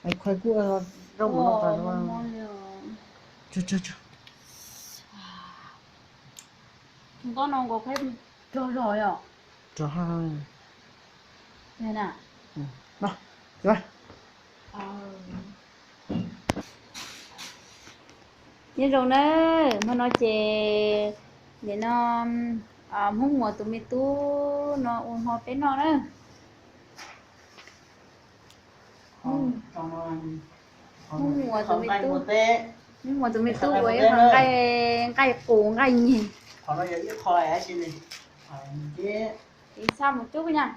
Anh khoai cua rau mà nó toàn Ồ, nó chưa. chúng con nó có phép trôi rồi à? Cho hai. Đây nè. Nào, rồi. Nhưng rồi nè, mà nó chè để nó hút mùa tụi mi tu nó uống hoa bên nó nữa. Trong Hút mùa tụi mi tu. một tê. Hút mùa tụi mi tu với hàng cây củ cây nhỉ. Còn nó giờ ít khoai á chị này. Thì sao một chút nha.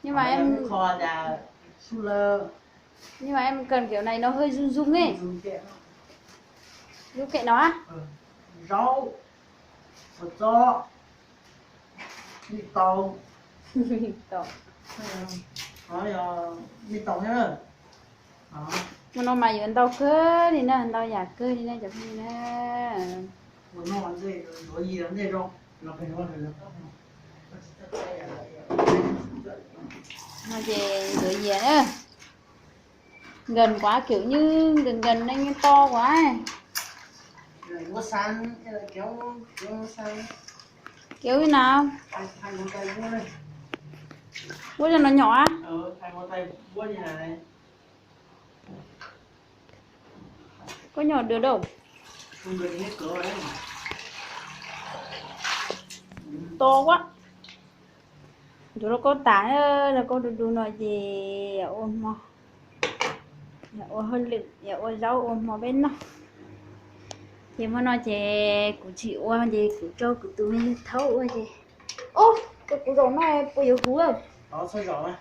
Nhưng mà em kho là suler. nhưng mà em cần kiểu này nó hơi rung rung ấy. Rung kệ nó á. Rau thịt cho mì tàu Tổ. nói mì tàu nhá. Mà nó mày vẫn tao cơ thì nó tao giả cơ thì nó chụp như nè. Một nó ăn gì rồi gì lắm đây không? Nó phải nói là Mà về gửi về nữa. Gần quá kiểu như gần anh to quá ấy. mua sắn hay là kéo sắn Kiểu như nào? hai ngón tay vuốt đây. Vuốt cho nó nhỏ á? Hai ngón tay vuốt như này. Có nhỏ được đâu. Không được hết cỡ đấy. To quá. Tụi nó có tả là có đủ nói gì ôm mà. Dạ ôi hơi lực, dạ ôi rau ôm mà bên nó. Thì mà nói chè của chị ôm gì của cho của tụi mình thấu ôi gì. Ô, cái củ rau này bây giờ củ không? Đó xoay giỏ này.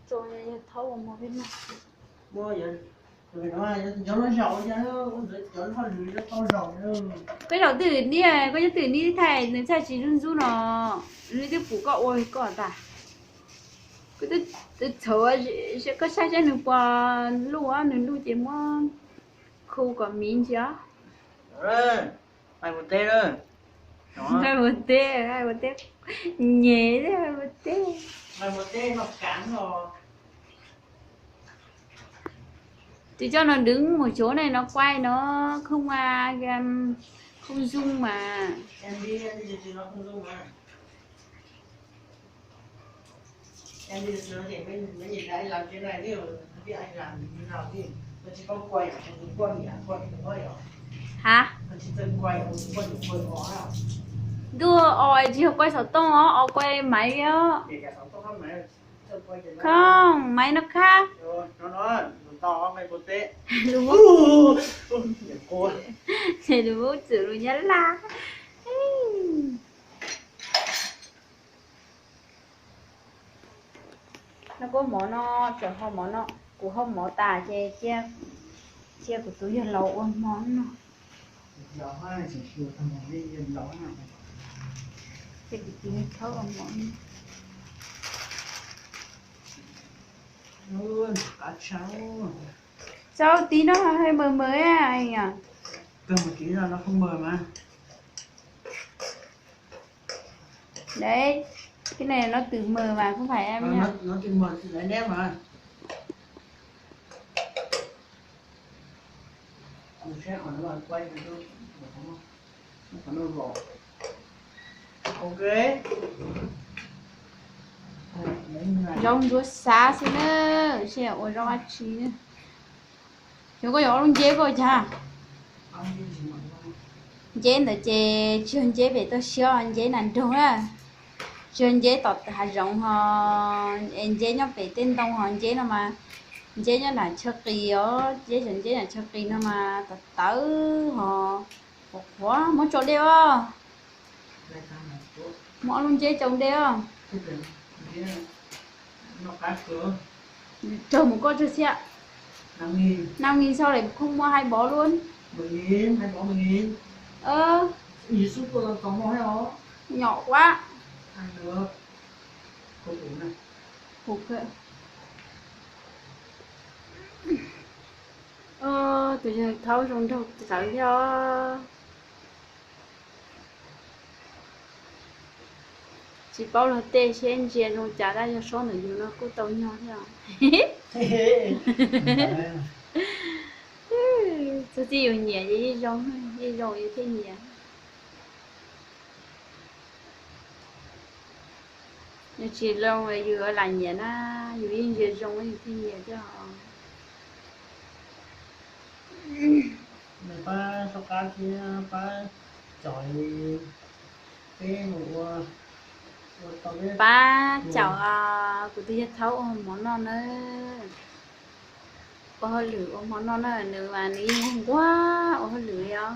Rồi thấu ôm mà bên nó. Mua vậy. Rồi nó cho nó giàu cho nó lưỡi nó to giàu nữa. Cái đầu tử đi à, có tử đi thầy nên sao chỉ run run nó lấy cái củ cậu ôi có ta. Cái tôi thở sẽ có sai nữa qua lúa nữa chỉ mà khu có miếng chứ. Rồi. Hai một tê rồi. Hai một tê nhẹ đấy hai một tê. Hai một tê nó cắn rồi. Thì cho nó đứng một chỗ này nó quay nó không không rung mà. Em đi thì nó không dung mà. Em đi thì nó thì mới nhìn thấy anh làm thế này đi biết anh làm như nào đi. Nó chỉ có quay ở trong quân nhỉ, quân thì hơi rồi. Hả? Nó chỉ cần quay ở trong quân thì hơi khó nào. Đưa ôi chỉ quay số tông ó, quay máy á. Kể cả sóng không này. Không, máy nó khác. Rồi, nó to mày một tê. Đúng không? Cô. Thì đúng không? Chữ rồi nhá la. Nó có món nó trở không món nó của không món tà che của túi giờ lẩu ôm món nó Đó hai chỉ chiều thằng đi đó nào. che cái tiếng thấu ôm món Luôn cá cháu. sao tí nó hơi mờ mờ à anh à. Cơm một tí là nó không mờ mà. Đấy cái này nó từ mờ mà không phải em nha. Nó từ mờ từ đấy nét mà. Ông sẽ còn nó quay cái thôi. Nó còn nó gõ. Ok. Rong rúa xa xí nữa xe ôi rong ăn chí nữa chúng có gió luôn chế coi cha chế là chế chuyên chế về tôi xưa anh chế nằm trong á chuyên chế tọt hạt rộng họ anh chế nó về tên đông họ chế nó mà chế nó là cho kỳ ó chế chuẩn chế là cho kỳ nó mà tọt tử họ quá muốn chỗ đeo á mỗi luôn chế trồng đeo nó cá cửa trồng một con cho xe 5.000. 5.000 sau này không mua hai bó luôn 10.000 hay bỏ 10.000. Ý suốt của nó có món đó. Nhỏ quá Ăn được. Không đủ này. Phục ạ. Tôi giờ thấu rồi đâu sợ cho chỉ bao là tê sen chè rồi trả ra cho số nữa dù nó cũng tao nhau thế nào tôi chỉ dùng nhẹ với rong như thế nhẹ nhưng chỉ lâu rồi vừa là nhẹ nó vừa yên vừa rong như thế nhẹ chứ họ người ta sau cá kia ta chọi cái mũ ba chào của tôi thấu món non nữa có hơi lửa món non nữa nữa mà ní ngon quá ô hơi lửa á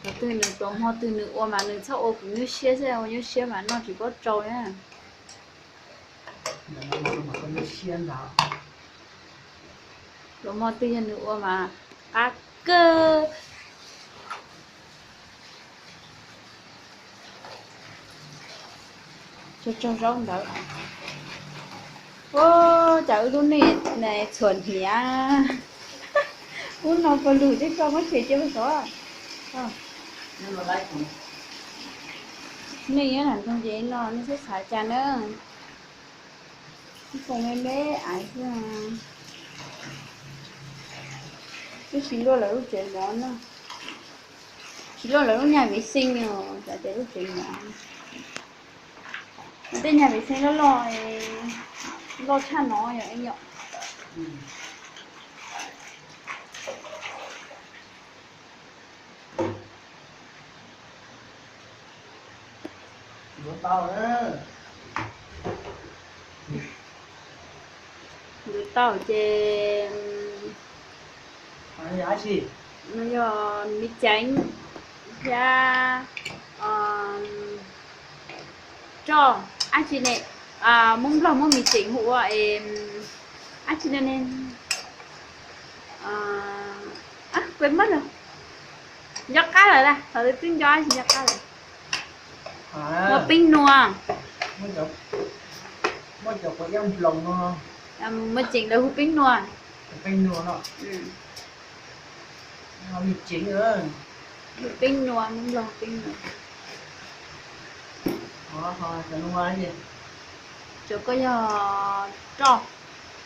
rồi từ nửa trống hoa từ nửa ô mà nửa sau ô cũng như xe xe ô như xe mà nó chỉ có trôi á rồi hoa từ nửa ô mà cá cơ cho rong đỡ ô chợ luôn này chuẩn hỉ uống nó có lùi chứ không có chuyện chưa có nhưng mà lại cũng này là không dễ nó sẽ xả tràn nữa không em bé ai chứ cái xí luôn là lúc chuyện món đó xí luôn là lúc nhà vệ sinh rồi chả chạy lúc chuyện món bên nhà vệ sinh nó lo chăn nó rồi anh nhở bữa tao nữa người tao chè ăn giá gì nó giờ mít chánh ra cho anh chị này mông lòng mông mì chỉnh hụ anh chị nên quên mất rồi nhắc cá rồi đây thử pin cho anh nhắc cá rồi một pin nua mới chụp có giống lòng mới chỉnh được hụ pin nua pin nua nó nó bị chỉnh nữa hụ pin nua mông lòng pin nua thôi cho nó qua gì chỗ có giờ cho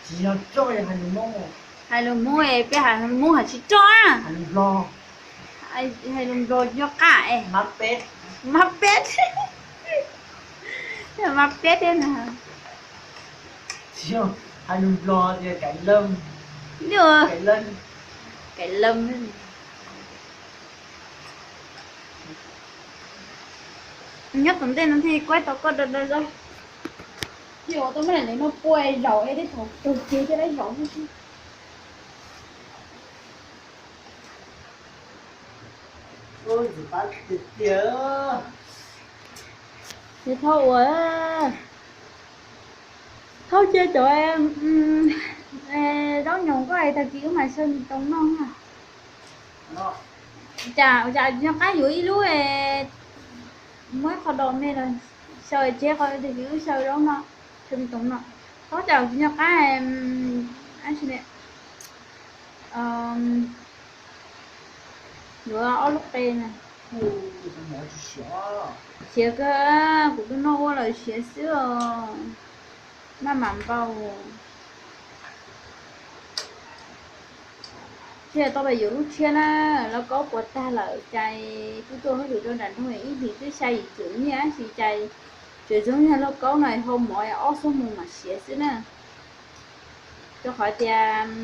chỉ là cho hành mông hay là mua bé hành mua hả chị cho hành lo hay là rồi cho cả mắc pet mắc pet đấy nè chưa hành lo thì cái lâm được cái lân cái lâm nhắc tấm tên nó thì quay tao có được rồi nhiều tôi mới lấy nó quay rồi ấy đấy thôi tôi chia cho đấy rồi chứ ôi gì ta tuyệt vời thì thôi à thôi chơi tụi em đó nhung có ai ta kiểu mà sơn tông non à nó chà cho cái dưới lúa mới kho đồn này rồi sơi chế coi thì kiểu sơi đó mà sơn tông nó có chào cho cái anh xin nè vừa ở lúc đây nè xía cơ của cái nô là xía xưa nó mặn vào chứ tao bây giờ lúc chia na nó có của ta là chạy chúng tôi hơi được cho đàn thôi ý thì cứ xay chữ nhá xì chạy chữ giống như nó có này hôm mọi ở số mùng mà xía xí nè cho khỏi tiền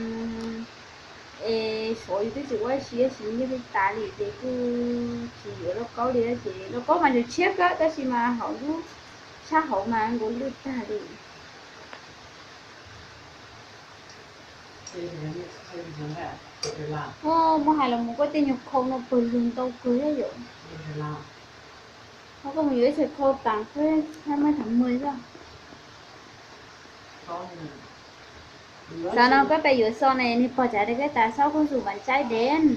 số cái chữ quay xía xí như cái tá lì thì cứ chỉ ở nó có đi chị nó có mà được chết á đó mà họ cứ xã hội mà anh cũng được ta đi mua hai là một cái tên nhập khẩu nó bự luôn tao cưới đấy vậy nó có một dưới sẽ khâu tặng với 20 tháng 10 ra sao nó có bây giờ sau này thì bỏ trả được cái tại sao không dù bạn trái đến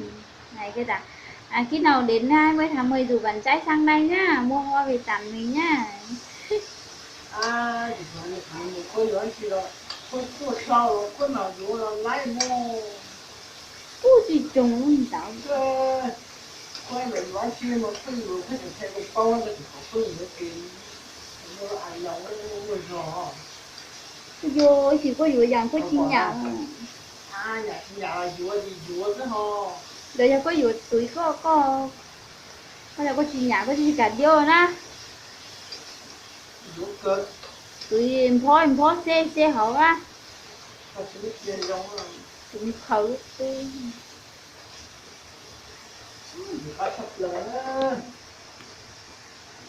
này cái ta khi nào đến 20 tháng 10 dù bạn trái sang đây nhá mua hoa về tặng mình nhá gì trùng luôn tạo vô ăn lòng nó vừa nhỏ vô chỉ có vừa dàn có chi nhà nhà vừa cái ho rồi giờ có vừa tuổi có là có chi nhà có chi cả vô na vừa cơ tụi em phó xe hậu á có cái tiền giống tụi khẩu tụi có thật lớn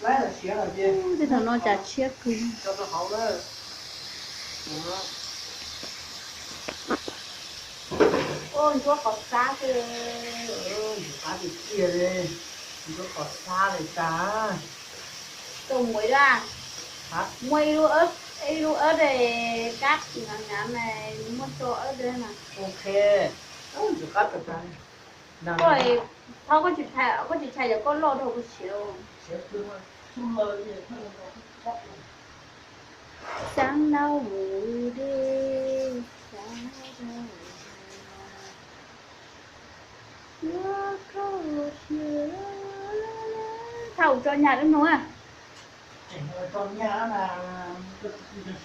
lấy là xía là gì cái thằng nó chả chiếc cứ cho nó hậu đó ôi có cọp xa cơ cá bị kia đi có cọt xa này cá trồng mới ra hả mây lu ớt để cắt ngắn ngắn này mua cho ớt đây nè ok được cắt được rồi rồi thôi có chị chạy được con lô đâu có chịu sẽ cứ chung mơ gì sáng nào ngủ đi sáng nào ngủ câu chuyện thầu cho nhà đứng nói à con nhà là được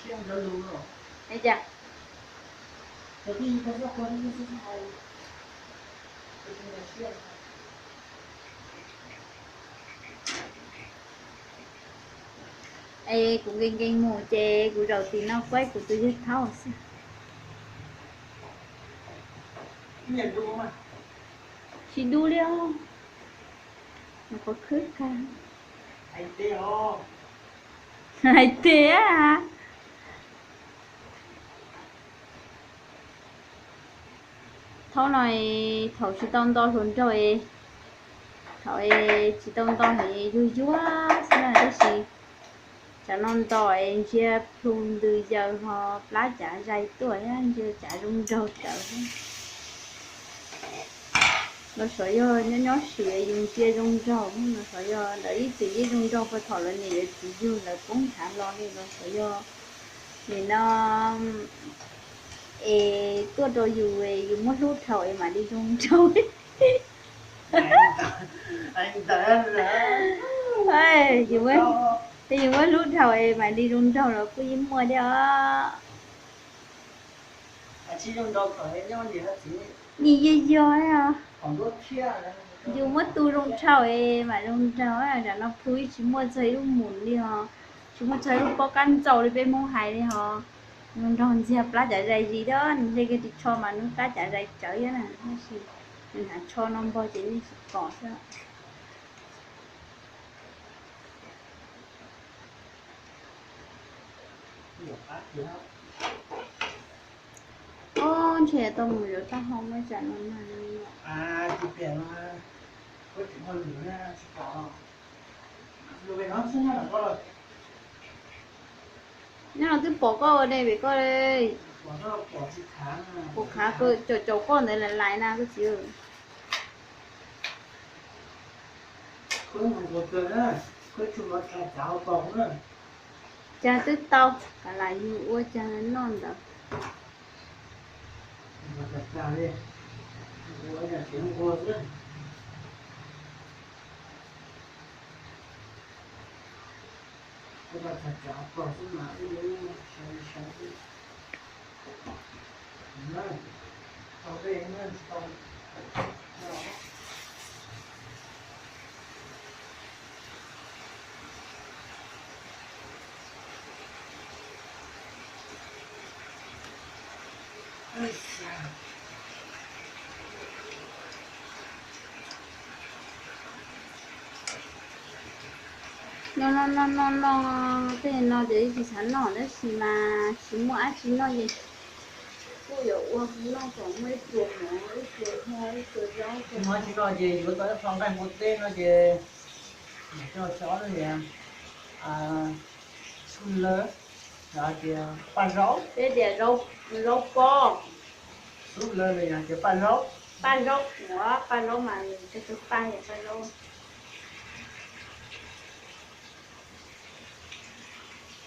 xem nó luôn rồi đây chả thì cái nó con như thế này ê cũng kinh mù chê của đầu tiên nó quay của tôi biết thao sao miền đúng mà chỉ đu liao nó có khứ cả anh tiêu hay thế à thấu này thấu chỉ tông to hơn rồi thấu chỉ tông to thì vui chúa xin là cái gì cho non to em chia phun từ giờ họ lá chả dày tuổi anh chưa chả rung râu trở nó sợ do nó sửa dùng chia rung râu nó sợ do đấy tự nhiên rung râu phải thọ lên để chỉ dư là cũng thả lo đi nó sợ do thì nó tôi rồi dù mất lúc thôi mà đi rung râu anh ta ê dù mới lúc thôi mà đi rung râu là có gì mua đó chỉ dùng đâu phải nhau gì hết gì gì à còn đốt chia dù mất tu rung trâu mà rung trâu là nó phui chỉ mua giấy luôn muốn đi họ chúng mua giấy luôn có căn dầu đi bên mông hải đi họ rung trâu dẹp lá chả dày gì đó đây cái cho mà nó lá chả dày chở vậy nè nó gì mình hãy cho nó bao chỉ đi cỏ thôi ô trẻ tôi mới được tao không mới trả nó mà thì tiền mà có chuyện hơn nữa nha có rồi về nó xin là có rồi nhưng mà cứ bỏ co ở đây bị co đây bỏ thịt khá bỏ khá cứ chỗ con này là lại na cái gì không có tiền á có chung một cái cháo bóng nữa cha tức tao cả lại như ua cha nó non đó mà thật ra đi ua là tiếng ua nữa cái thật cháo bóng mà cái đấy sáng đi nó ok nó xong nó thế nó để thì sẵn nó đấy xì mà xì mua ăn xì nó gì cô hiểu nó còn mấy chuột nữa mấy chuột thôi chuột rau nó chỉ nói gì vừa tới phòng cái một tên nó về cho chó nó về xuân lơ rồi kìa pan rau thế để rau co xuân lơ này là kìa pan rau pan rau mà cái pan vậy pan rau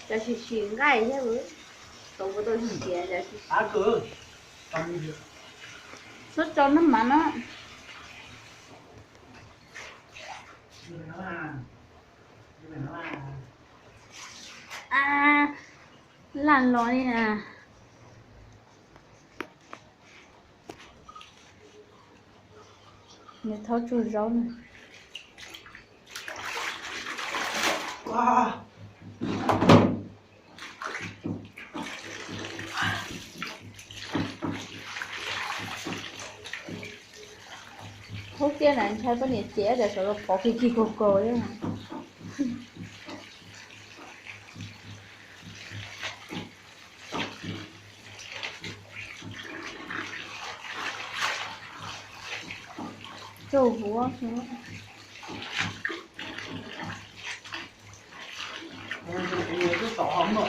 giờ chỉ xuyên gai thế bữa không có tôi xuyên giờ chỉ cứ cầm đi sốt cho nó mà nó lăn lò đi nè. Để tháo chuột rau này. Wow. Hút kia này anh thấy có nhiệt chế để sợ có cái cô cô đấy. Châu vũ á chứ. Cái tỏ hóng rồi.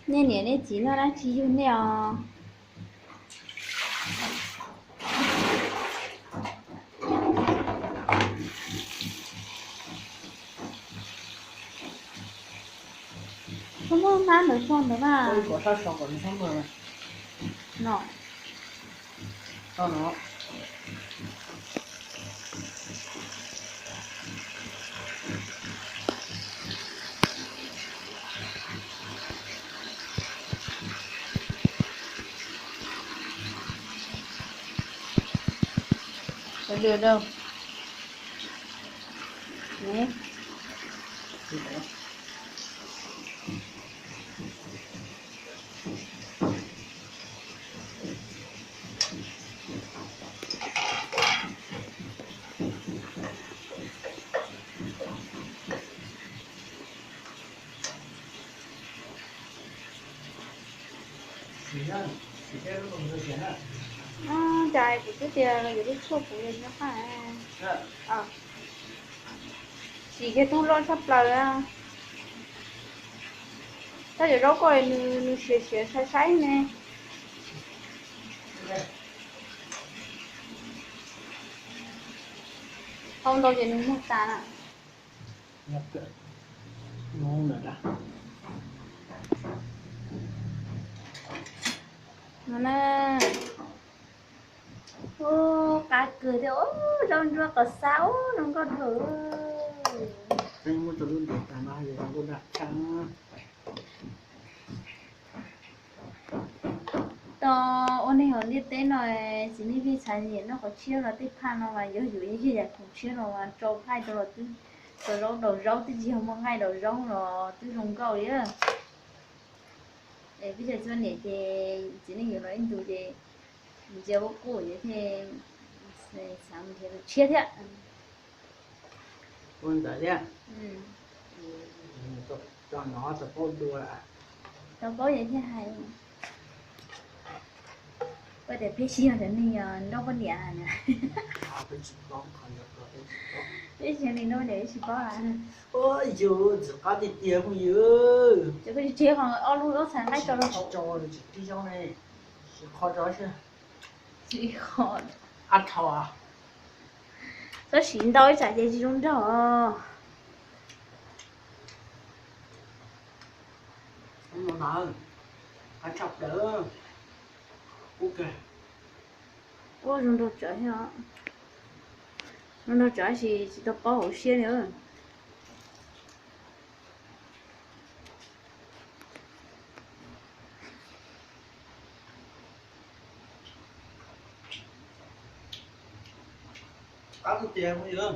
Nên nhỉ nên chỉ nó đang chỉ như nào. Không có má nữa con nữa mà. Ôi, có sao xong còn xong rồi. Nó. Sao nó? Có được đâu. Nè. Trời của cái tiền là cái số của mình nó phải. Chỉ cái tu lo sắp lời à. Ta giờ đâu có nó xế sai nè. Không đâu thì nó mất tàn à. Nhập cỡ. Ngon nữa đã. Nó nè. Ô, cá cười thì ô, rong rua có sáu, nó có thử. Anh muốn cho luôn để cả mai rồi con đặt trắng. Tao ôn này đi tên rồi, chỉ nên vì sản nghiệp nó có chiêu là tiếp phan nó mà yếu dụ như khi là cũng chiêu nó mà trâu hai rồi từ đầu rau từ chiều một ngày đầu rau rồi từ rồng cầu đấy à. Để bây giờ cho nên thì chỉ nên hiểu nói anh dù thì giờ bố cụ như thế sáng thì chia thế. Con giải đấy. Ừ. Cho nó tập ôn đùa lại. Tao có vậy thế hay. Bây giờ phía sau thì nên đâu có nhà nè. Phía sau thì nó để chỉ có là. Ôi dồi, chỉ có đi tiền không dữ. Chứ cái chế còn ở luôn đó sáng nay cho nó hậu. Cho đi trong này. Khó cho chứ. Chỉ khó. Ăn thầu à? Nó xịn đâu chả để gì trong đó. Không nói. Ăn chọc đỡ. Ok. Ủa trong đó chả hả? Trong đó chả thì chỉ tao có hậu xe nữa. Có cái tiền không dữ.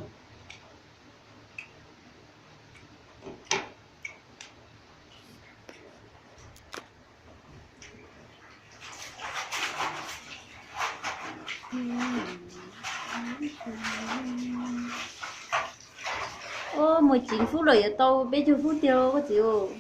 Ô 19 phút rồi tao bây giờ phút tiêu có chịu.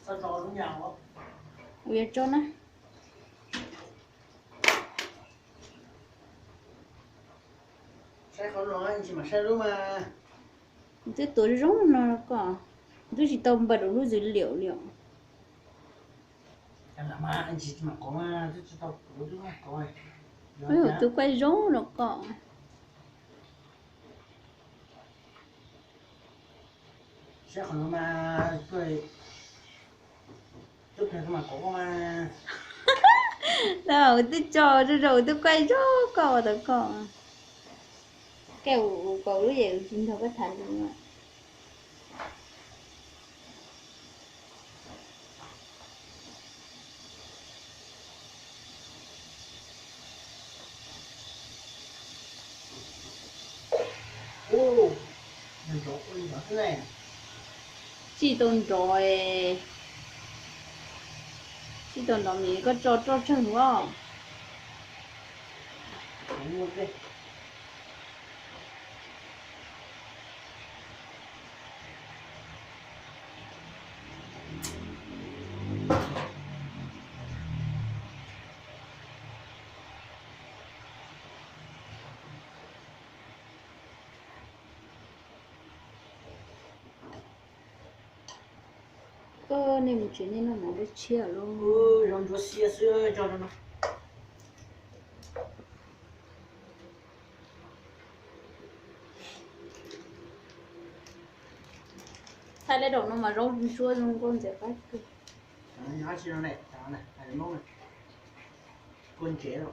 Sao cho đúng nhau không? Ủa cho nó. Sẽ không nói anh chỉ mà sẽ đúng mà. Tôi tối rong nó có. Tôi chỉ tao bật nó dưới liệu. Em là mà anh chỉ mà có mà tôi chỉ tao có đúng mà coi. ví dụ tôi quay rố nó có sẽ còn mà tôi tức là mà có mà đâu tôi cho rồi tôi quay rố có tôi có kêu cậu lúc vậy xin thôi cái thành luôn ạ ô mình chỗ ui nó thế này chỉ tồn rồi chỉ tồn đó mình có cho chân đúng không đúng luôn đây cơ nên một chuyện nên nó được chia luôn ừ rồi cho xia cho nó thay lấy đồ nó mà rau chua luôn con dễ phát nó xia nó này này mông này con chế rồi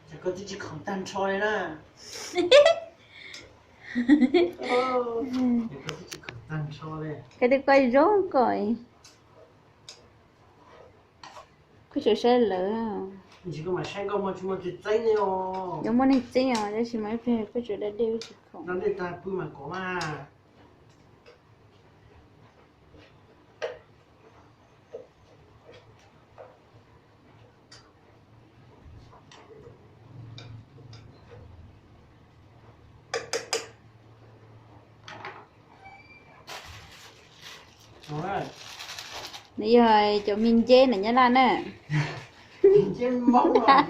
จะก็จะของตันชอยนะเออเดี๋ยวก็จะของตันชอยเลย cái được quay rau coi cái chỗ xe lỡ chỉ có mà sang câu mà chúng mà chỉ tay này ô giống món này chính à đấy chỉ mấy phê cái chỗ đã đều chỉ không nó để ta bự mà có mà rồi bây giờ chỗ mình chê này nhá lan nè trên móng rồi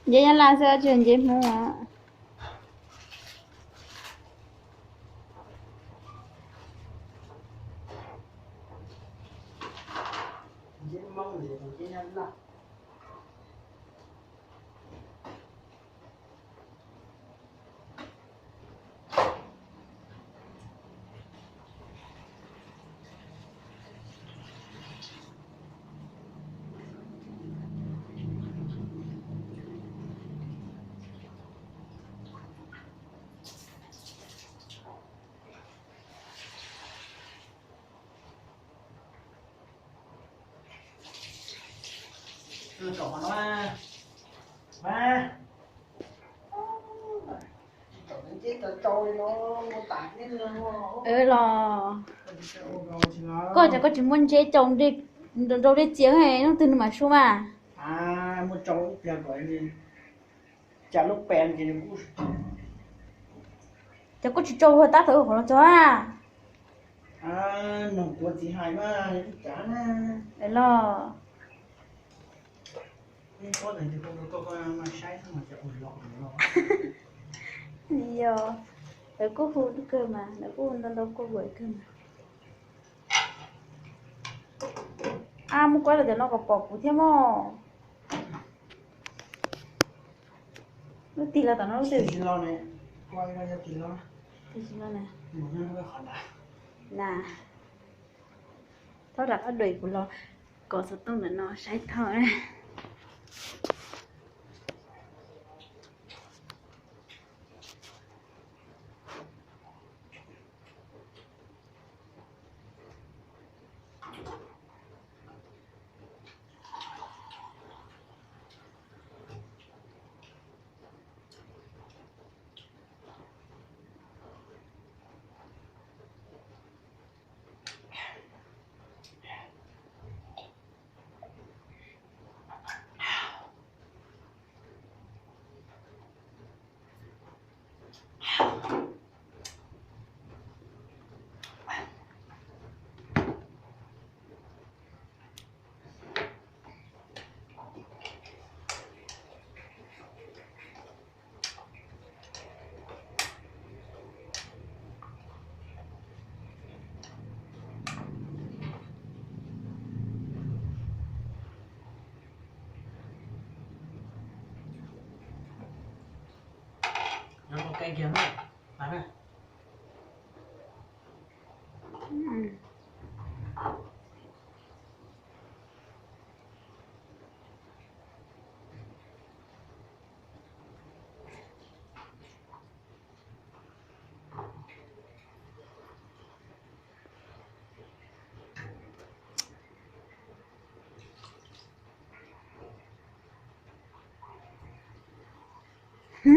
dê nhá lan sao chuyện dê mua trên móng rồi trên nhăn là cậu nó ba cậu đến chết tao trôi nó tạt đến luôn lo có chỉ muốn chế trồng đi đâu đi chiếng này nó từ mà xu mà à một trâu bèn gọi đi chả lúc bèn thì cũng chắc có chỉ trâu hơi tác thử của nó cho à à nồng của chị hai mà chả na đấy lo nhưng có thể thì không có mà sai không mà chả ổn lọt nó nhiều đấy có hôn cơ mà đấy có hôn đâu có buổi cơ mà à một cái là để nó có bọc của thêm mò nó tì là tao nó từ thì lo này quay ra cho thì lo thì nó này một nó khó là nè tao đặt ở đùi của nó có sự tông là nó sai thở này cái kia này bán này Ừ. Hử?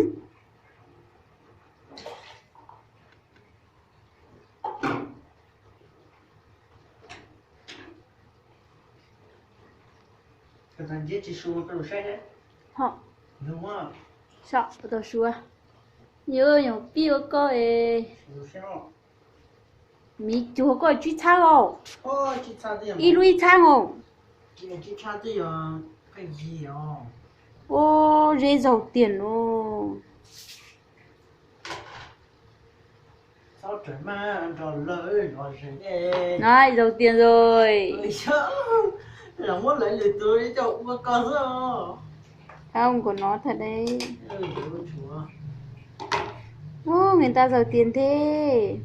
cái thằng giết chỉ xuống cái đồ xe đấy Họ đúng không sợ tôi xua nhớ nhớ biểu có đồ xe nó mi chúa có chú cha không ôi chị cha gì y lui cha không chị cha gì cái gì ô dễ giàu tiền ô sao trời mà ăn trò lời nói gì đấy này giàu tiền rồi ôi sao là muốn lấy lời tôi cho mà có sao không của nó thật đấy ôi chúa chúa ô người ta giàu tiền thế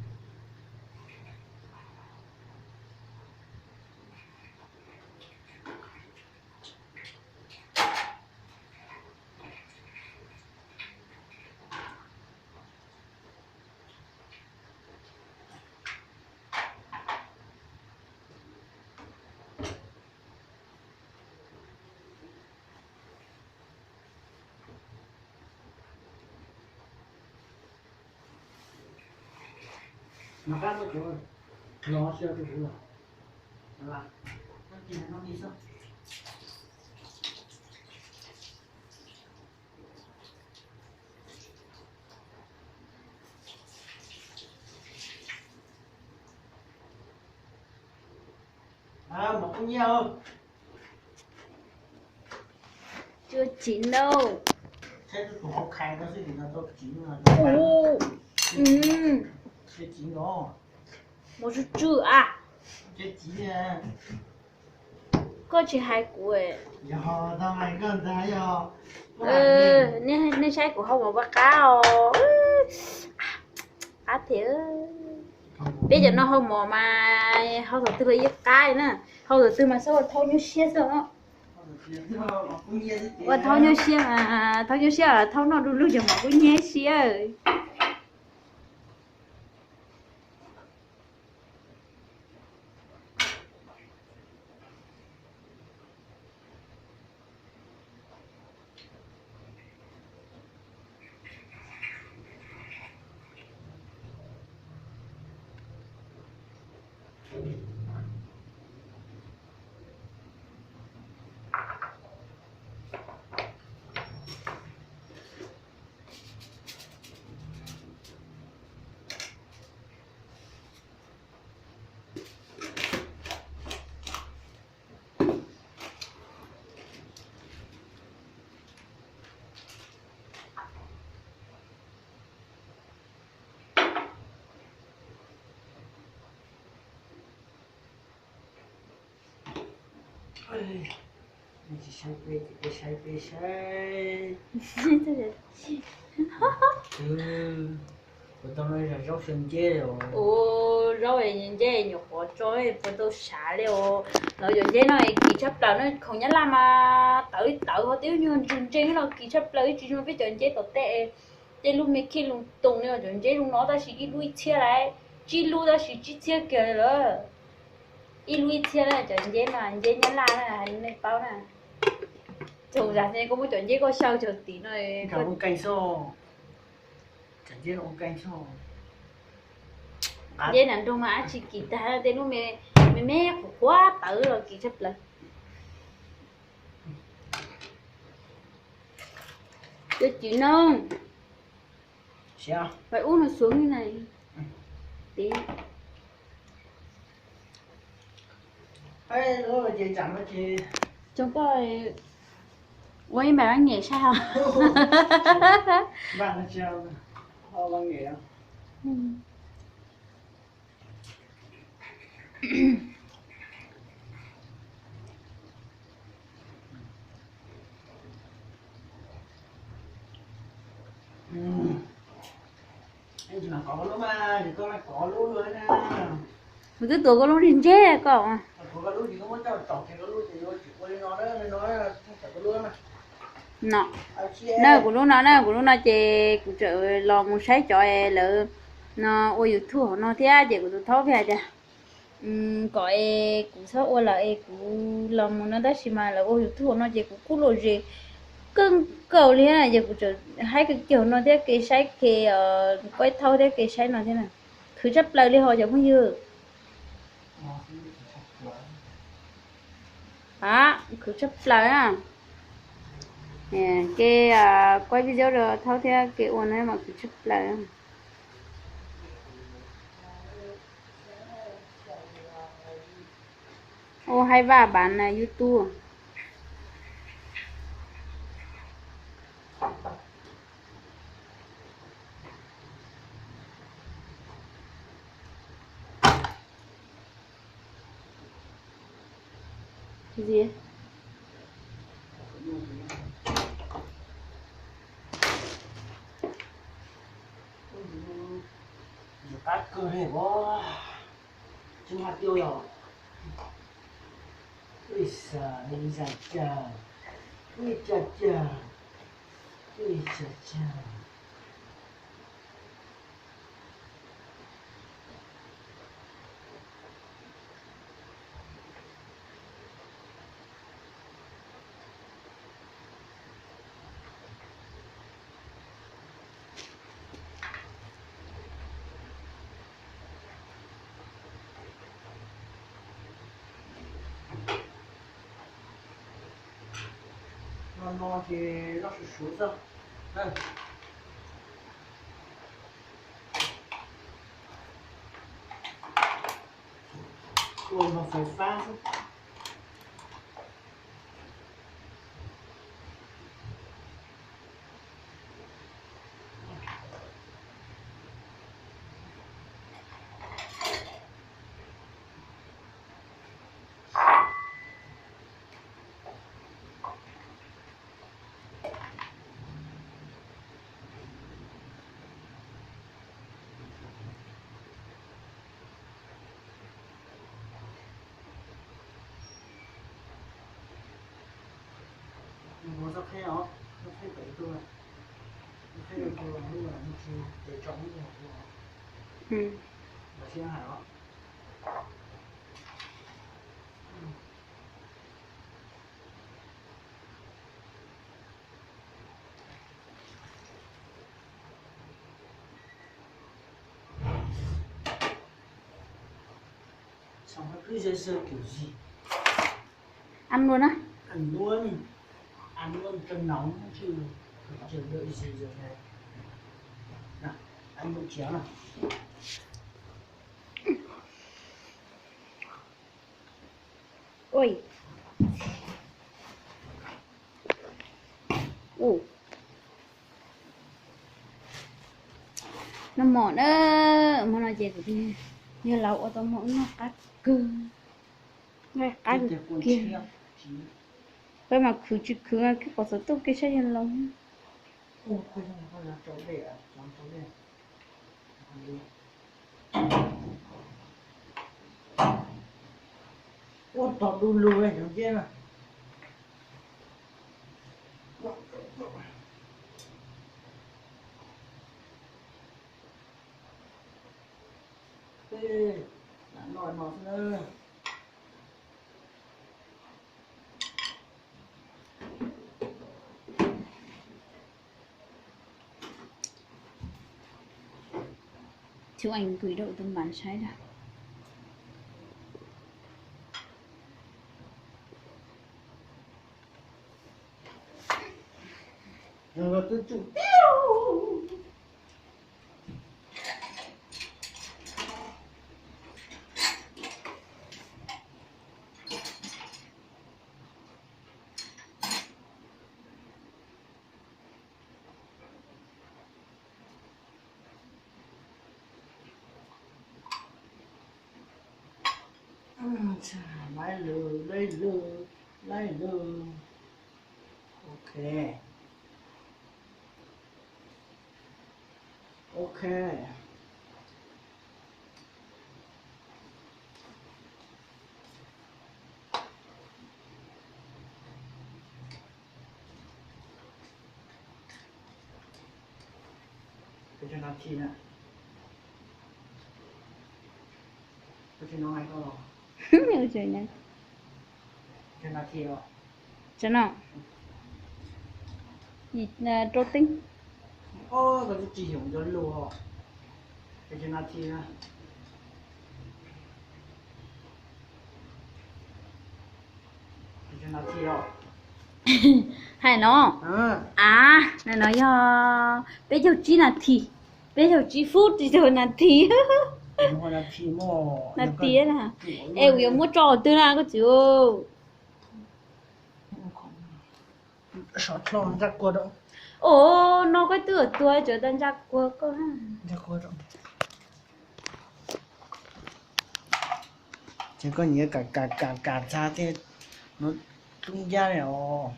mà các nó chúa nó chưa được rồi là nó kia nó đi sao à một con nhiều chưa chín đâu thế tôi cũng không khai nó gì là tôi chín là ô ừ thế chín đó một chút chữ à thế chín nha có chỉ hai cuối giờ tao mày cần thấy giờ nên nên sai của không có bác cá à thế bây giờ nó không mà không đầu tư lấy cái nữa không đầu tư mà sao thâu nhiêu xe rồi nó và thâu nhiêu xe mà thâu nhiêu xe là thâu nó luôn luôn giờ mà cũng nhé xe sai tao nói là rau sườn chê rồi ô rồi nhìn dễ nhiều khó chơi phải tôi xả liệu nó giờ dễ này kỳ chấp là nó không nhớ làm mà tới tới họ tiêu như chuyện trên nó kỳ chấp lấy chỉ nó biết chuyện dễ tốt tệ để lúc mấy khi lúc tung nữa chuyện dễ lúc nó ta chỉ đi lui chia lại chỉ lui ta chỉ chia kia rồi đi lui chia lại chuyện dễ mà dễ nhớ làm là hành này bao nè chồng già thế có một chuyện dễ có sao chờ tí này cả một canh xô chẳng biết một canh xô dễ nằm trong mà chỉ kỳ ta đến lúc mẹ mẹ quá tử rồi kỳ chấp lại cho chị nông sao phải uống nó xuống như này tí ấy rồi chị chẳng có chị chúng tôi quay bà bán nhẹ sao bạn là sao họ bằng nghề chỉ mà có luôn mà thì con là có luôn rồi nè. Mình cứ tưởng có luôn trên chết cậu à. Có luôn thì không có cho chọn thì có luôn thì chỉ có lên nó đấy, lên nó là phải có luôn mà. Nọ nơi của lúc nó chị của trợ lò một sai cho em lỡ nó ôi youtube nó thế chị của tôi thấu về cha có em cũng sao ôi là em cũng làm một nó đó xí mà là ôi youtube nó chị cũng cú lộ gì cưng cầu liên này chị của trợ hai cái kiểu nó thế cái sai cái quay thâu thế cái sai nó thế nào cứ chấp lời đi họ chẳng bao nhiêu á cứ chấp lời à nè cái quay video rồi thâu theo cái ôn này mà cứ chấp lời ô hay va bạn là YouTube cái gì Cắt cơ thể quá chứ hạt tiêu rồi. Ui giời, đi ra trời. Ui chà chà. Ui chà chà. Nó thì nó sẽ xuống ra. Đây. Ôi nó phải pha thôi. Nó ra khe nó khe tẩy tôi này. Nó khe được tôi lúc là nó chỉ để trong cái hộp của nó. Và xem hả nó. Xong nó cứ dơ dơ kiểu gì. ăn luôn á Ăn luôn cho nóng chứ chờ đợi gì giờ này. Nào ăn một chéo nào. ôi ồ nó mòn ơ mà nó chơi thì như lâu ở trong món nó cắt cơ nghe cắt kia cái mà cứ cái có số tốt cái sẽ nhân lông Ôi quên rồi, con là cháu để à, cháu để. Ôi tọt đu lùi này cháu kia mà. Ê, nổi mọt nữa. chú anh quỷ độ từng bán sai ra Rồi tôi chụp. Lấy lừa. Ok. cái cho nó chi nè cái cho nó hay có Yêu trời nè. cho nó chi rồi Cho nó. Gì trô tinh. ô cái chỉ hiểu cho lùa cái cho nó chi nè cái cho nó chi rồi Hay nó. À, này nói bây giờ chỉ là thì. Bây giờ chỉ phút thì rồi là thì. nó là chi mò Là tí là. Ê, yêu mua trò tư là có chứ. sợ tròn ra qua đâu Ồ, nó có tuổi tuổi trở thành giặc của cơ ha. ra qua đâu chỉ có nhiều cả cha thì nó tung ra này ồ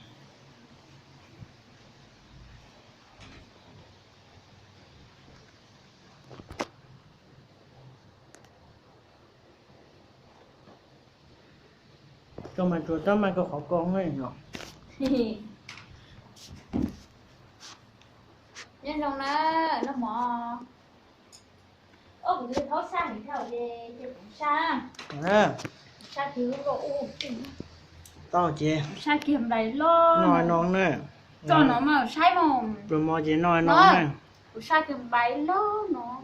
cho mà chuột tao mà có khó con ấy nhở Nhân trong nó mò. Ơ, một cái tháo xa thì theo về cũng xa. Xa thứ rồi. tao chị Xa kiếm đầy lo. nói non nè Cho nó mà sai mà. rồi mò chị nói non nè Xa kiếm bấy lo nó.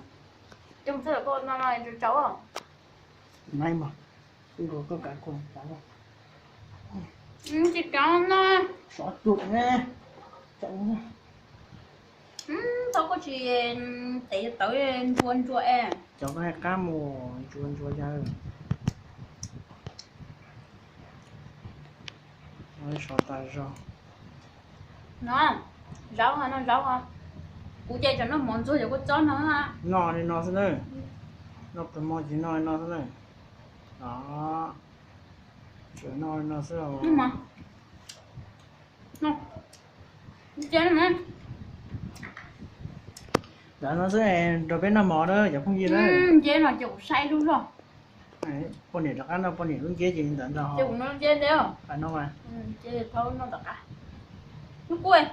Trong tức là con nó nói cho cháu à? may mà rồi có cả con cháu Chị cháu nó. xóa chuột nè cháu Tao có chị tí tới chuồn chua em. cháu có hai cá mồ chuột ra nói xóa tay rồi Nó rau hả, nó rau hả? Cụ chạy cho nó món rồi có cho nó hả? nó thì nó thế này nó phải mò chị nói nó thế này đó chuyện nói nó sẽ là Nhưng mà nó chơi nó đã nó sẽ rồi bên nó mò đó giờ không gì đấy chơi nó chủ say luôn rồi. này con này là ăn đâu con này luôn chế gì tận đâu Chơi cũng nó chơi đấy không? phải nó mà Chơi thôi nó tất cả. Nó quên.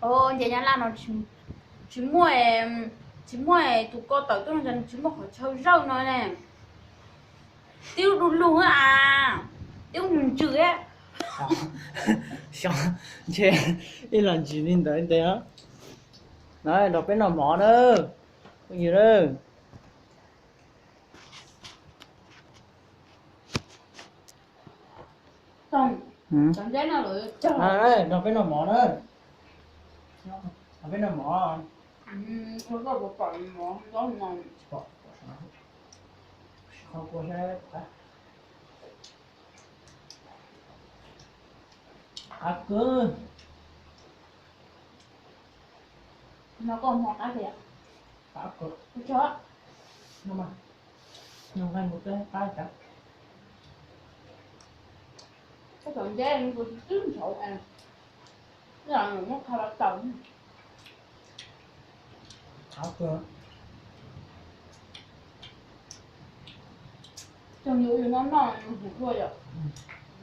Ồ, vậy nhà là nó chỉ mua tụ co tới tôi rằng chỉ mua khỏi chơi rau nói nè. Tiêu đun luôn à. Tiêu mình chửi á. xong chế đi lần chỉ nên tới thế á đấy đọc bên nó mỏ đó có gì đó Xong cảm giác nó rồi đấy đọc bên nó mỏ đó đọc bên nó mỏ không có một phần mà đó mà không có xe cứ nó còn một cái gì ạ? cứ Cái chó. nhưng mà nhưng mà một cái chắc Cái cảm giác nó có trứng sầu à. Là nó khá là tổng. cứ Trong nhiều nó không thôi rồi.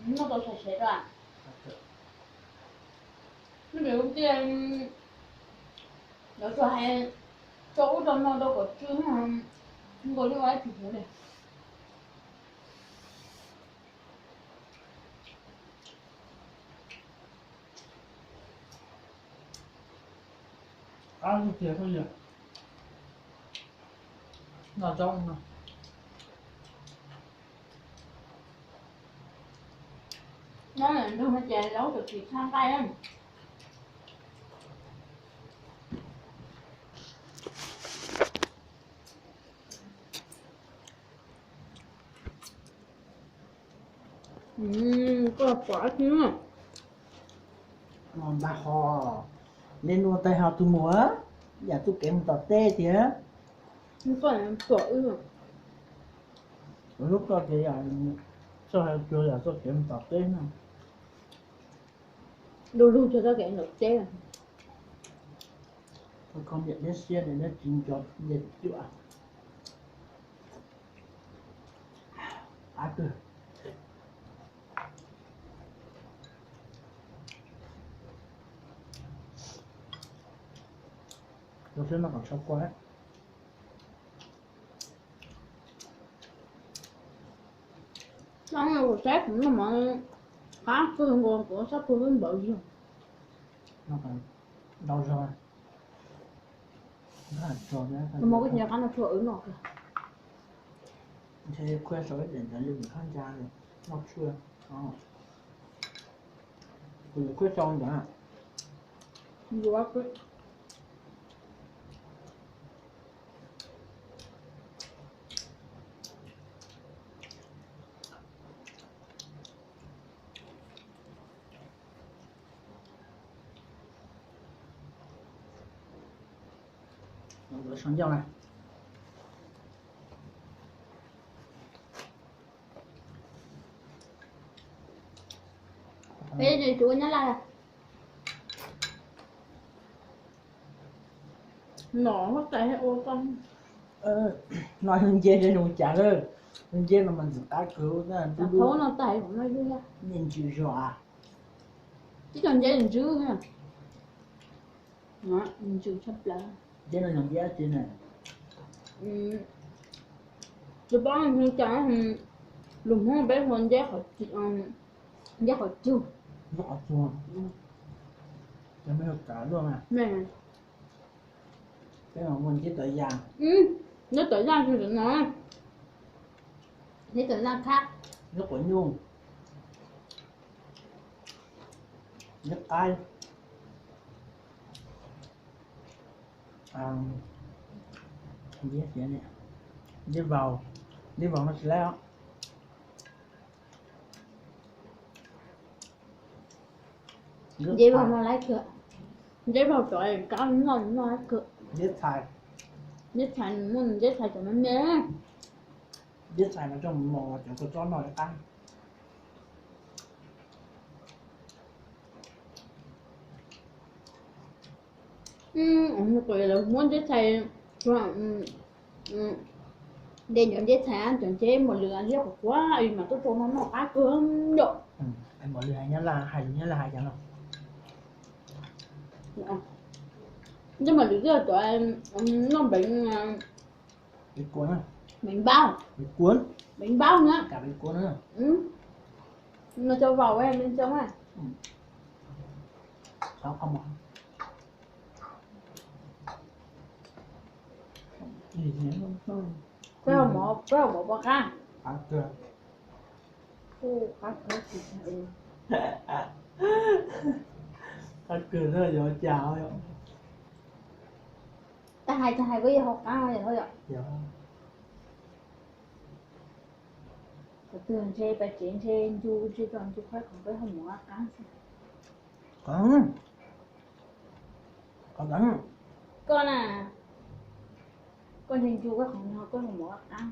Nó có sạch sẽ ra. Nó biểu tiên nó cho hay chỗ trong nó đâu có trứng không có liên quan thịt nữa này. ăn tiền thôi nhỉ nó trong mà Nó là đưa nó chè nấu được thịt sang tay em. Có quả chứ. ngon bà hò nên luôn tay hào tu múa giả tu kém tọt tê thì á Nó còn quả ư. lúc đó thì sao hay chưa là sao kém tọt tê nè Đồ luôn cho nó kẹn được chè. tôi không biết đến xe này nó chín chọt nhiệt chưa à cơ chứ nó còn sâu quá. Xong rồi sếp cũng là mọi khác cái nguồn của sắp tôi đến bự rồi. Nó còn đau rồi. Nó là rồi đó. Một cái nhà ăn là chua ở ngọt rồi. Thế quay số để cho lưu khán giả rồi. Nó chưa. Cứ quay xong đó. Vừa cái Rửa xong dâu này. Ê, này chú nhá là nó mất tay ô con. Nói lên dê trên nồi chả rồi. Lên dê là mình ta cứu nó Cả thố nó tay của nó đi ra. nhìn chịu rõ. Chứ còn dây đừng chứ ha. Đó, mình chịu sắp lại. Dê là làm giá trên này. Tôi bảo anh không trả lùm không bé hơn giá khỏi chưa. Rõ chua. Cho mấy hộp cả luôn à. Nè. Cái mà mình chỉ tự già. Nó tự ra chưa được nói. Thế tự ra khác. Nước của nhung. Nước ai. Dê vậy nè. Đi vào nó sẽ léo. Dễ vào nó lấy cửa. Dễ vào trời cao nó lấy cửa. Dê xài. Dễ xài muốn dễ xài cho nó nhé. Dê xài nó trong mò cho có nồi ăn. Nó cười là muốn dễ xài để nhận dễ xài ăn chuẩn chế một lửa ăn rất là quá ý mà tôi cho nó cá cơm độ. Anh bỏ lửa nhá là hai chẳng đâu. Nhưng mà lúc giờ tụi em nó Bị cuốn à? bệnh bao. Bị cuốn. Bệnh bao nữa. Cả bị cuốn nữa. Nó cho vào em bên trong à. Sao không ạ? Gì nhé không? Cái hồng một bạc à. Ăn chưa? Ăn gì vậy? Ăn cười thôi rồi chào rồi. Ta hai có gì học ăn vậy thôi ạ. Dạ. Thường chê bà chuyện chê du chê toàn chú khách còn cái hồng một bạc ăn. Có đánh. Con à. Con nhìn chú cái hồng một bạc ăn.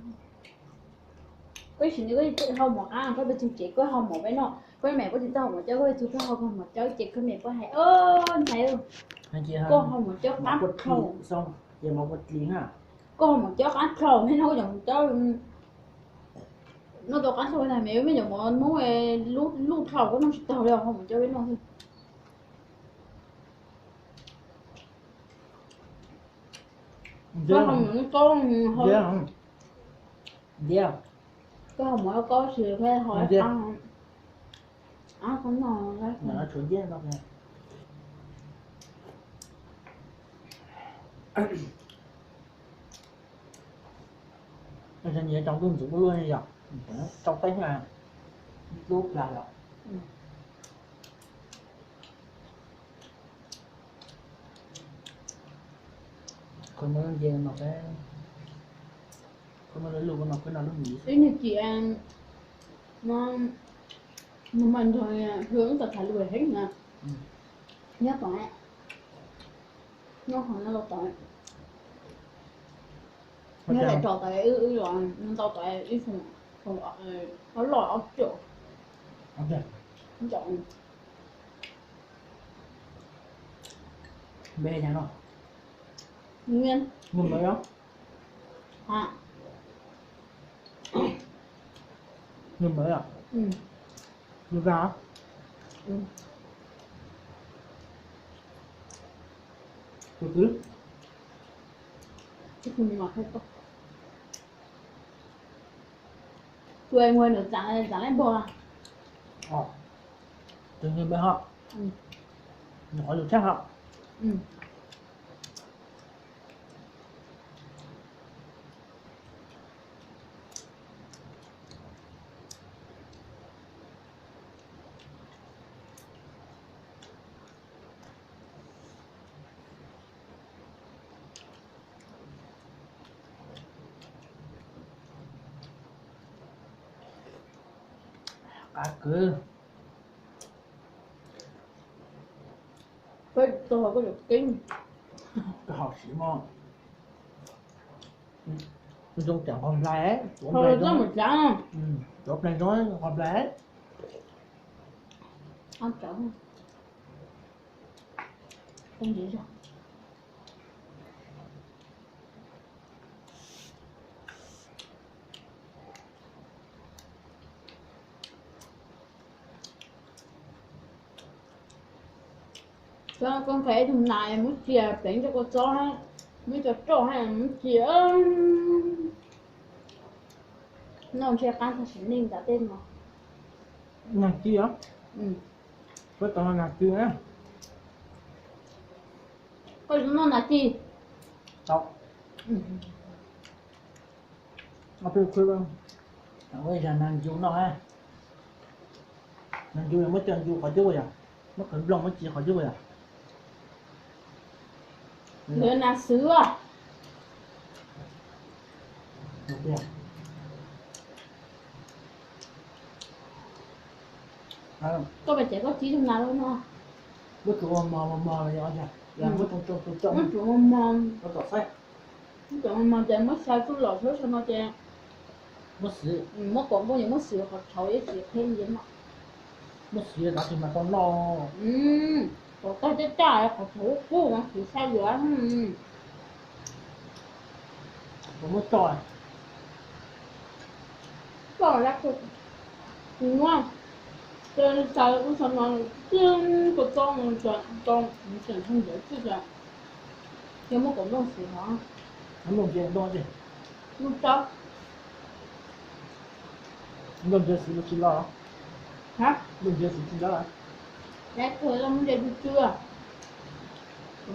Cái chuyện này cái hồng một ăn cái bên chú chị có hồng một cái nó cái mẹ có chị tao một cháu cái chú cái hồng một cháu chị cái mẹ có hay thầy ơi cô hồng một cháu cắm khâu xong giờ một vật liếng à cô hồng một cháu cắm khâu hay nó dòng cháu nó to cắm khâu này mẹ bây giờ một muốn lút khâu có nó tao đâu hồng một cháu bên nó thôi có hồng nó có không dê có hồng một có sự phải hỏi ăn không ngồi đấy nó chủ dê đâu nè nó sẽ nhớ trong tôi cũng luôn như vậy trong tay mà lúc là rồi còn nó dê nó cái còn nó luôn nó cái nào nó nghỉ thế như chị em nó mình thôi hướng tập thể lười hết nè nhớ tội nó còn nó tội nhớ lại trò tại rồi nó tao tại ý phần nó lòi ốc chỗ ok chọn bê nhà nó nguyên ngừng rồi đó à ngừng rồi à ngừng ra từ từ Chứ không ngọt hết đâu. Quê nguyên được chẳng lấy bò à? Tự nhiên bên họ Ừ. nhỏ được chắc họ Ừ. cá cứ Với tôi có được kinh. cái học sĩ mà dùng chẳng hòm lé Thôi rất một trắng. chốt này nói hòm lé Ăn trắng. Không gì đâu. Cho con phải thùng này muốn chia tính cho con chó hay mới cho hay là muốn chia nó chia ăn thì sẽ nên đã tên mà. nhạc chi á Ừ. với tao nhạc chi á Có nó là chi? tao Ừ. nó phải khuyên không bây giờ nàng chú nó ha nàng chú là mất chân chú khỏi chú rồi à mất khẩn lòng mất chi khỏi chú rồi à Nữa là sữa. được chưa Có phải trẻ có chí thùng nào đâu mà. mất cứ mò là gì là mất trong Mất chỗ mà nó tỏ phép chỗ mà trẻ mất sao chút lọt số sao nó trẻ mất sự mất còn có những mất sữa hoặc thổi ấy chỉ thêm gì mà. mất sự là thì mà tao lo Còn có cái trái hoặc thổi cô mà chỉ sao nữa. có mất tròi Còn là đúng không? Trên sao cũng sao mà trên cái con chuyển không dễ chứ là nhưng mà cũng đông sữa hả? nó lồng chuyện đó gì Lúc đó lồng chuyện sự chỉ lo hả? lồng chuyện sự chỉ lo Đấy thôi là muốn đi chưa?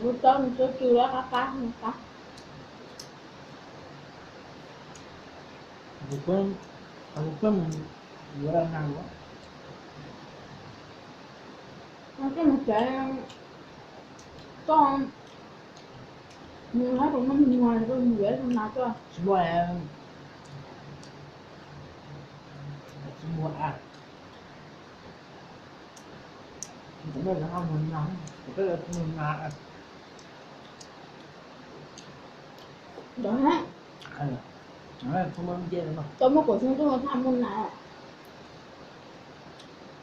Lúc đó mình chưa chưa đó cá không cá. thì có mình vừa đang nào nữa Nó cái một trẻ con mình thấy bọn nó nhìn ngoài thì tôi dễ không nào cho. chỉ mua em chỉ mua à cũng là không muốn nóng cái là không muốn ngã Đó hả? nói không muốn chơi nữa Tôi mới cổ xuống tôi thăm bên này.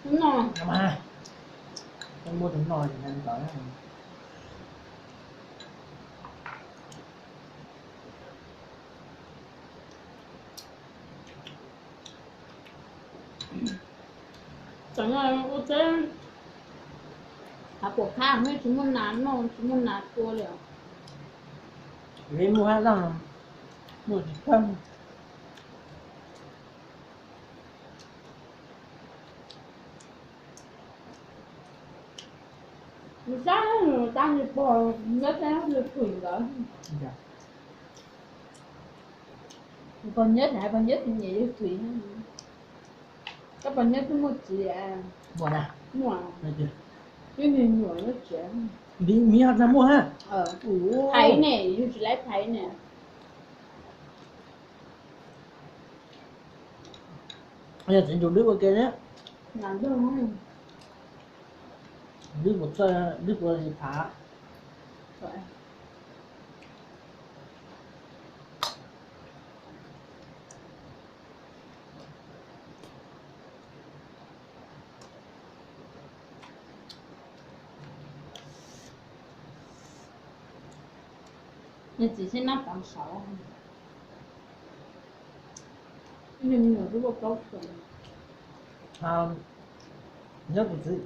Đúng rồi. mà em mua tấm nồi thì em tới Chẳng là ô thế của khác mấy chúng mình nán mà chúng mình nán cua liệu. vì mua hết rồi mua thì không Vì sao người ta thì bò nhất là được thủy đó. Con nhất hả? Con nhất thì nhảy được thủy nữa. Các bạn nhất có một chị à. mua nè Ngoài đây chưa cái nhìn nhỏ nó trẻ. đi mi hạt ra mua ha Thấy nè, you chỉ lấy thấy nè. bây giờ chỉ dùng nước ok nhé Làm đâu không? nước một chơi nước vừa thì phá Vậy. Nhưng chỉ sẽ nắp bằng 6. Nhưng nhiều cái bộ tốt rồi. nhất một gì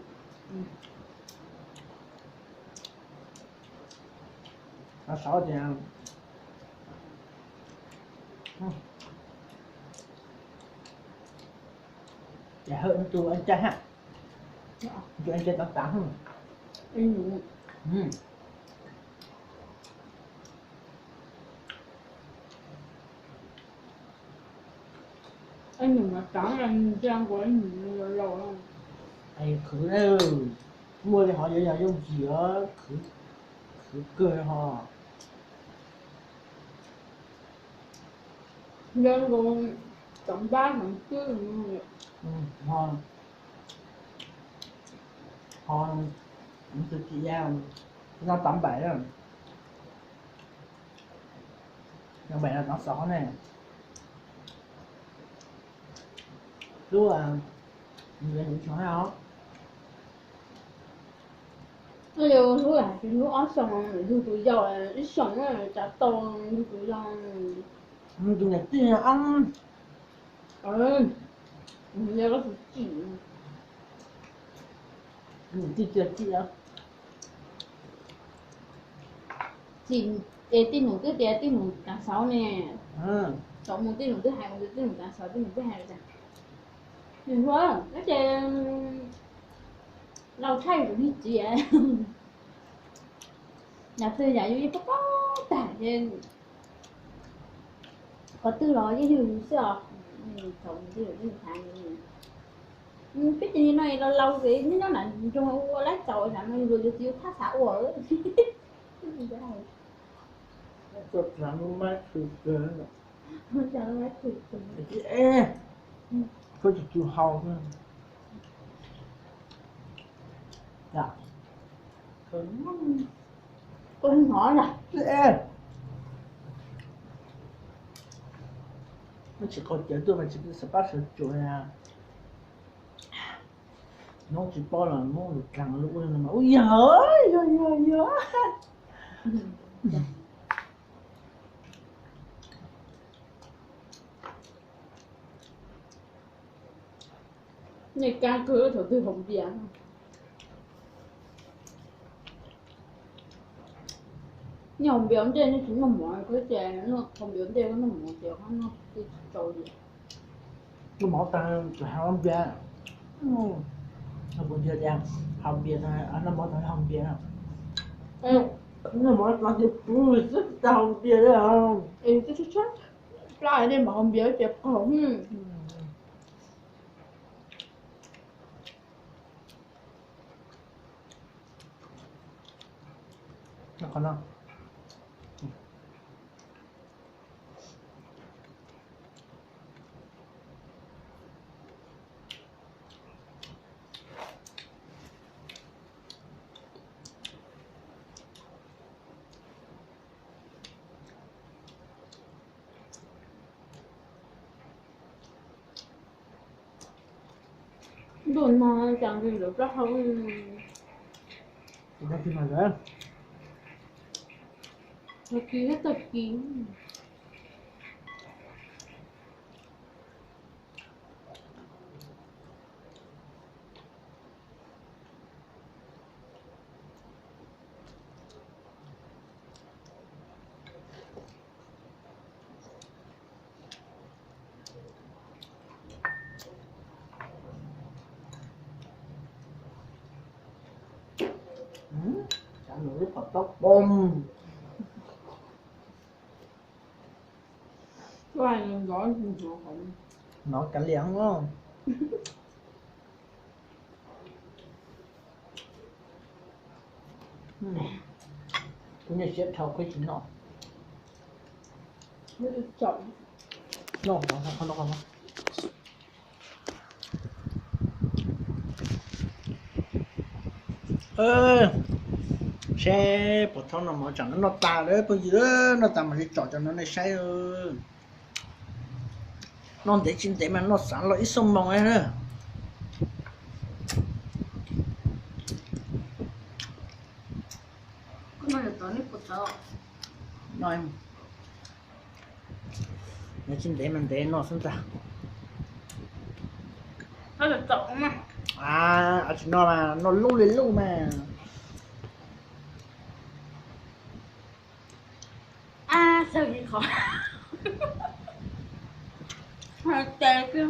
sáu thì Dạ hơn tụi anh trai ha. Tụi anh trai 88 không? Anh đừng mà trắng anh trang của anh lâu lâu không? Anh khứ đâu. Mua thì họ giờ giờ dùng gì á, khứ cười họ. Nên còn tổng ba thằng chứ Họ họ từ chị ra nó 87 rồi. Nó bảy là nó 6 này. Lúc là người những chỗ nào Liệu lúc là cái lúc ở xong rồi tụi giờ là ít sống rồi trả to tụi giờ tụi nhật tiền là ăn giờ có tụi chị chị chị á chị để tin một cái để tin một cả sáu nè ừ. chọn một tin một thứ hai một tin một cả sáu tin một thứ hai rồi đừng quá cái chơi lâu thay rồi đi chị ạ nhà tư giả như có tả trên có tư đó với đường sợ chọn tư được tháng cái gì này lâu lâu thì nó là trong lát chồi là nó vừa tiêu thắt xảo ở Cực lắm mát cực cơ cho nó mát thịt chị ê có chỉ chịu hầu thôi dạ con nhỏ nè chị ê nó chỉ có chế độ mà chỉ có 18 tuổi à nó chỉ bao là nó được càng lúc lên mà ôi giời này ca cửa thổ tư hồng gì ăn nhưng hồng biển trên nó chỉ là mọi cái chè nó hồng biển trên nó một chè nó đi trội gì nó bỏ tay cho hàng ông bia nó buồn giờ đang hồng bia này anh nó bỏ tay hồng bia nó bỏ tay thì rất hồng bia đấy không em cái chút lại đây mà hồng biển chè không nó còn không đồn mà chẳng gì được rất không nó khi mà rồi nó ký hết tập ký chả nổi Phật tóc bom có ai gói không nó cả liền đúng không cũng như xếp thầu cái chuyện nó nó được chọn nó không ơ xe phổ thông là mà chẳng nó ta đấy bây giờ nó ta mà đi chọn cho nó này sai ơi nó để chín để mà nó sáng lợi sông mong ấy nữa có nói được tới nít của tao nói nó chín để mình để nó xuống ta nó được chọn mà à chỉ nó mà nó lưu lên lưu mà sao vậy khó Hơi tè kia.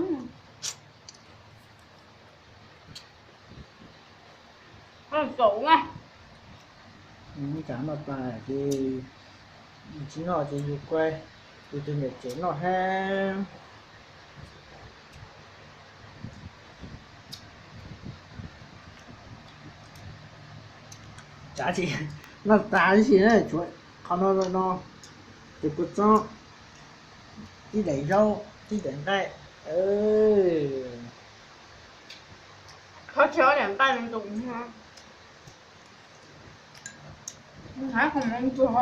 Hơi sụ nha. Chả nó tài thì chỉ nó chỉ dù quay thì tôi nhận chế nó ha. Chả chỉ nó tài gì đấy chuột còn nó thì có cho đi đẩy rau đi đẩy đây Khó chớ để tay mình dùng ha. Mình thấy không ăn chưa hả?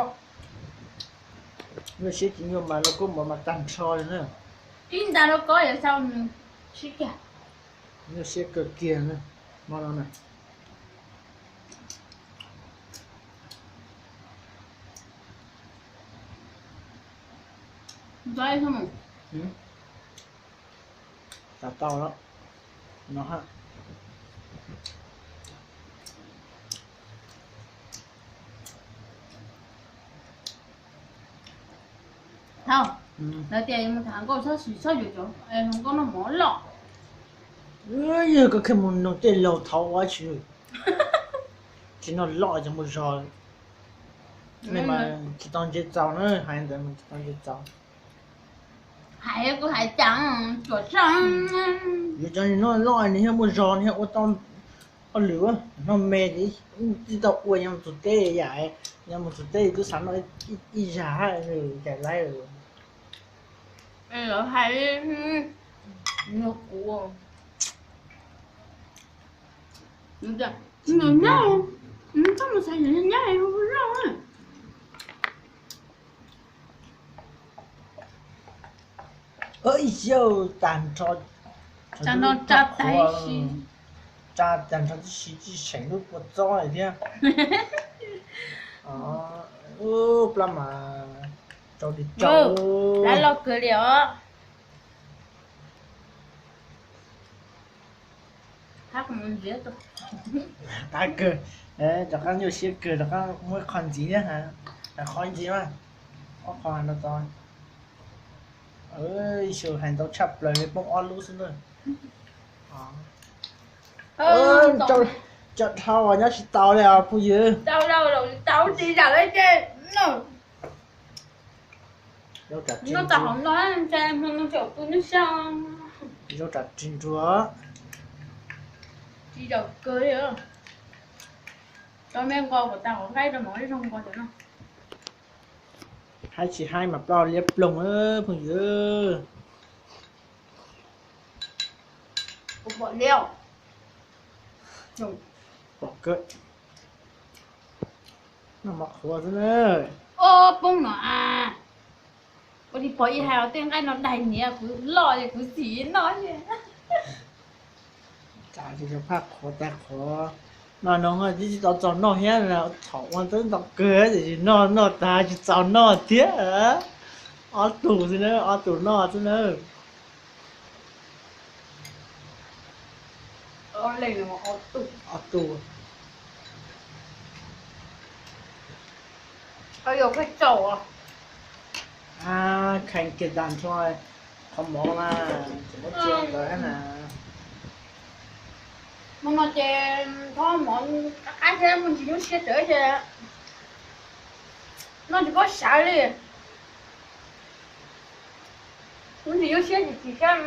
nó sẽ chỉ nhưng mà nó có một mặt tăng soi nữa Chính ta đâu có vậy sao mình xí kìa. nó sẽ cực kia nữa món nó này Đây không ạ? tao tao đó nó ha Không. Đầu tiên một tháng có sao được rồi. Em không có nó mỏ lọ. giờ có cái món nó tên lẩu thau quá chứ chỉ nó lọ cho một rồi nên mà chỉ tao chết cháu nữa hai người mình tao chết cháu Hải có hải trắng chỗ trắng. giờ cho nên nó lọ này một rồi này ô tao nó lửa nó mệt đi tao uống nhầm tụt tê vậy nhầm một tụt tê cứ sẵn nó ít giá rồi chạy lại rồi Em ở hải nó cua. Đúng chưa? Nó nhau. Sao mà xài nó nhau không có rau á. ơi dâu tàn cho nó chặt tay xí. cha tàn cho xí chỉ sành lúc có cho này thế lắm mà cho đi cho Đã lo cười liệu á. Hát mình viết rồi. ta cười đấy cho các nhiều xí cười cho các mới còn gì nữa hả là con gì mà có con nó to ơi sự hành tao chập lời với bông on luôn xin rồi cho thao vào nhá chỉ tao đây à phụ gì Tao đâu rồi, tao đi ra đây chứ. Nó tao không nói cho em nó chỗ tôi nó sao. dâu trà chín chúa Đi đâu cười á. Cho mấy em coi của tao có gây ra mỗi trong coi cho nó. hai chỉ hai mà bao liếp lồng ơ phụ gì Một bọn liều. bỏ cỡ nó mặc khó thế này Ô bông nó à. Có đi bỏ y hào tiếng cái nó đành nhỉ. Cứ lo thì cứ xí nó chứ. chả thì cho phát khó ta khó nó ngồi chỉ tao cho nó hết là thọ quan tới tao cười thì nó ta chỉ cho nó tiếc hả ở tù thế nữa ở tù nó thế nữa Lên là một ô tụ. ở tù Bây giờ cái chậu à. khanh kia đàn thôi không món là chỉ có chuyện rồi hết nè Mà nó chè thôi món cái thế mình chỉ muốn xe trở chè. Nó chỉ có sợ đi. Mình chỉ muốn xe chỉ cái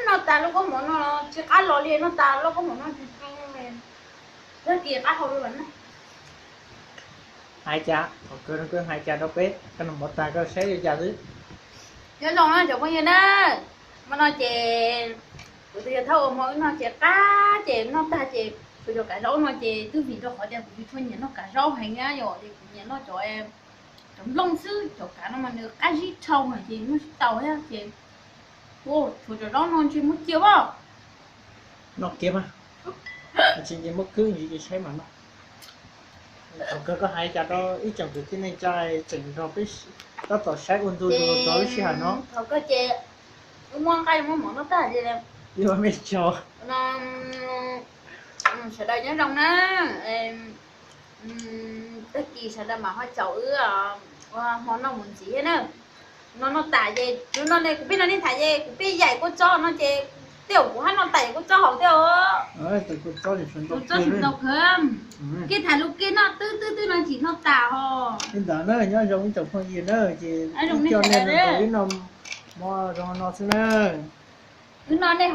nó ta nó có món nó chỉ cá lò liền nó ta nó có món nó chỉ lên. Cái kia cá hồi rồi này. hai cha còn cơ nó cứ hai cha đâu biết cái nó một ta có xé cho cha thứ Nhớ xong nó chụp bao nhiêu đó. Mà nó chè tụi tôi thâu mỗi nó chè cá chè nó ta chè tụi cho cả rau nó chè từ vì cho khỏi đẹp vì thôi nhà nó cả rau hành á rồi thì nhà nó cho em trong lông sư cho cả nó mà được cá gì trâu hả chị nó tàu á chị ô tụi cho đó nó chỉ mất chiều bao nó kiếm à chỉ mất cứ gì xé mà nó còn có hai cha đó ít chồng được cái này trai chỉnh rồi cái đó tỏ sai ôn tôi rồi cho cái hả nó thôi có chè ngon cái món nó ta gì em nhưng mà mấy cho nó sẽ đây nhớ rong đó em tất kỳ sẽ là mà hoa chậu món nào muốn gì hết nữa nó tải về nó này cũng biết nó đi thải về cũng biết dạy cô cho nó chế tiểu của hắn nó tải cô cho học tiểu từ cô cho thì phần cô đầu cho tiên chụp đầu không ừ. cái thải lúc kia nó tư nó chỉ nó tả ho nhưng đó nó nhớ giống chồng không gì nữa chỉ Ai dùng cho đi nên thải là đấy. nó mua rồi nó xin nữa cứ nó này